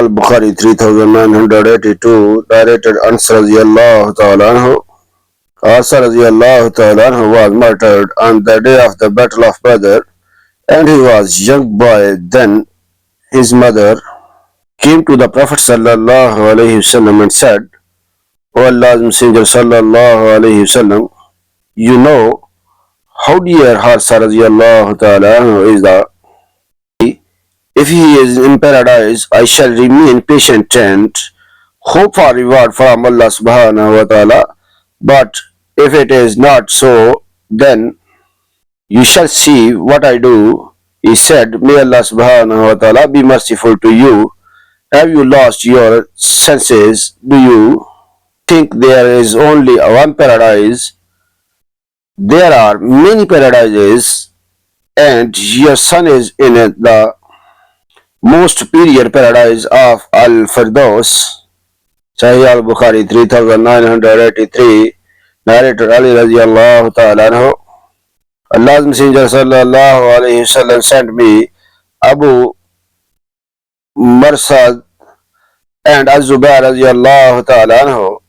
al-Bukhari 3982, narrated Anas radiyallahu ta'ala anhu. Asa radiyallahu ta'ala anhu was martyred on the day of the Battle of Badr, and he was a young boy. Then his mother came to the Prophet sallallahu alaihi wasallam and said, "O Allah's Messenger sallallahu alaihi wasallam, you know how dear Haritha radiyallahu ta'ala anhu is the. If he is in paradise, I shall remain patient and hope for reward from Allah subhanahu wa ta'ala. But if it is not so, then you shall see what I do." He said, "May Allah subhanahu wa ta'ala be merciful to you. Have you lost your senses? Do you think there is only one paradise? There are many paradises, and your son is in the most superior paradise of Al-Firdaus." Sahih al-Bukhari 3983, narrated Ali radiallahu ta'ala anhu. Allah's Messenger sallallahu alayhi wasallam sent me Abu Marsad and Az-Zubair radiallahu ta'ala anhu,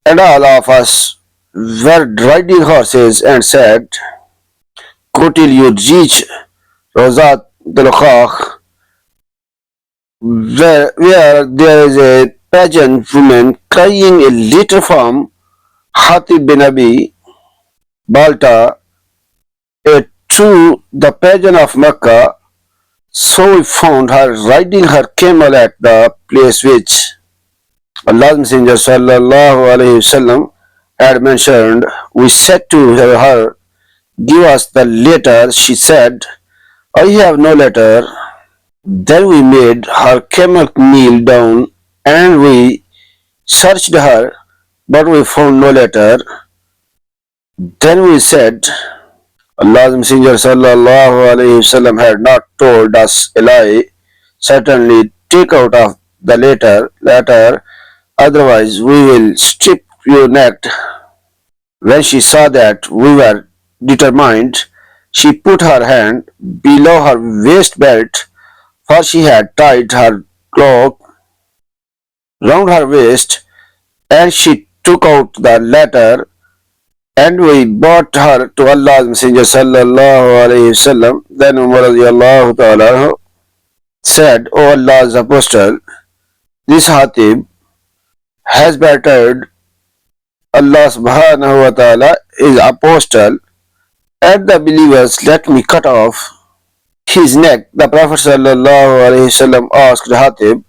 and all of us were riding horses, and said, "Go till you reach Rozat al-Khakh, where there is a pageant woman crying a letter from Haritha ibn Balta to the pageant of Mecca." So we found her riding her camel at the place which Allah's Messenger sallallahu alaihi wasallam had mentioned. We said to her, "Give us the letter." She said, "I have no letter." Then we made her camel kneel down, and we searched her, but we found no letter. Then we said, Allah's Messenger sallallahu alaihi wasallam had not told us a lie. Certainly take out of the letter, otherwise we will strip you naked. When she saw that we were determined, she put her hand below her waist belt, for she had tied her cloak round her waist, and she took out the letter, and we brought her to Allah's Messenger sallallahu alaihi wasallam. Then Umar radiyallahu ta'ala said, "O Allah's Apostle, this Hatib has battered Allah subhanahu wa ta'ala, his apostle, and the believers. Let me cut off his neck." The Prophet sallallahu alaihi wasallam asked Hatib,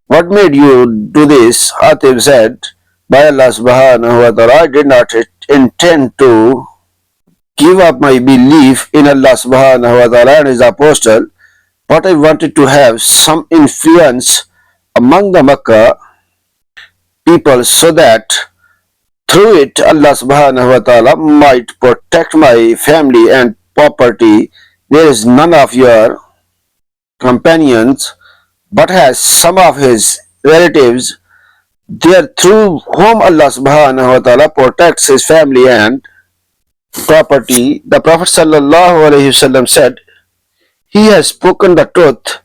"What made you do this?" Hatib said, "By Allah subhanahu wa ta'ala, I did not intend to give up my belief in Allah subhanahu wa ta'ala and his apostle, but I wanted to have some influence among the Makkah people, so that through it Allah subhanahu wa ta'ala might protect my family and property. There is none of your companions but has some of his relatives there, through whom Allah subhanahu wa ta'ala protects his family and property." The Prophet sallallahu alaihi wasallam said, "He has spoken the truth.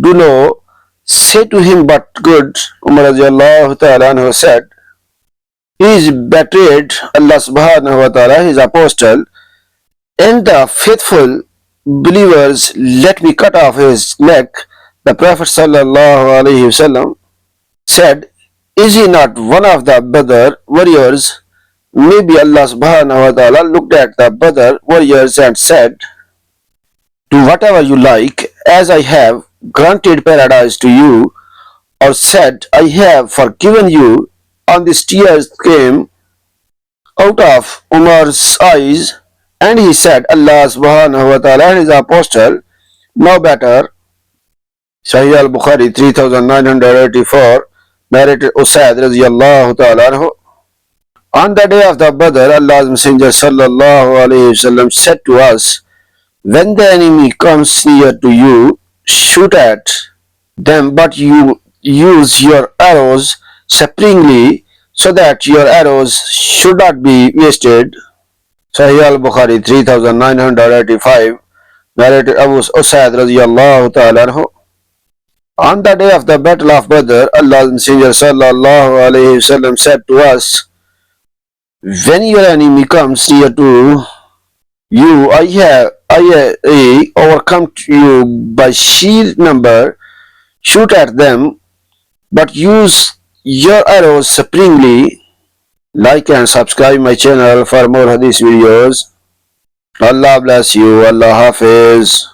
Do not say to him but good." Umar radiallahu ta'ala anhu said, "He is betrayed Allah subhanahu wa ta'ala, his apostle, and the faithful believers. Let me cut off his neck." The Prophet sallallahu alaihi wasallam said, "Is he not one of the Badr warriors?" Maybe Allah subhanahu wa ta'ala looked at the Badr warriors and said, "Do whatever you like, as I have granted paradise to you," or said, "I have forgiven you." On this, tears came out of Umar's eyes, and he said, "Allah subhanahu wa ta'ala and his apostle know better." Sahih al-Bukhari 3984, narrated Usaid radiyallahu ta'ala anhu. On the day of the Badr, Allah's Messenger sallallahu alayhi wasallam said to us, "When the enemy comes near to you, shoot at them, but you use your arrows sparingly, so that your arrows should not be wasted." Sahih al-Bukhari 3985, narrated Abu Usaid radiyallahu ta'ala anhu. On the day of the Battle of Badr, Allah's Messenger sallallahu alayhi wasallam said to us, when your enemy comes near to you, I overcome you by sheer number. Shoot at them, but use your arrows sparingly. Like and subscribe my channel for more hadith videos. Allah bless you. Allah Hafiz.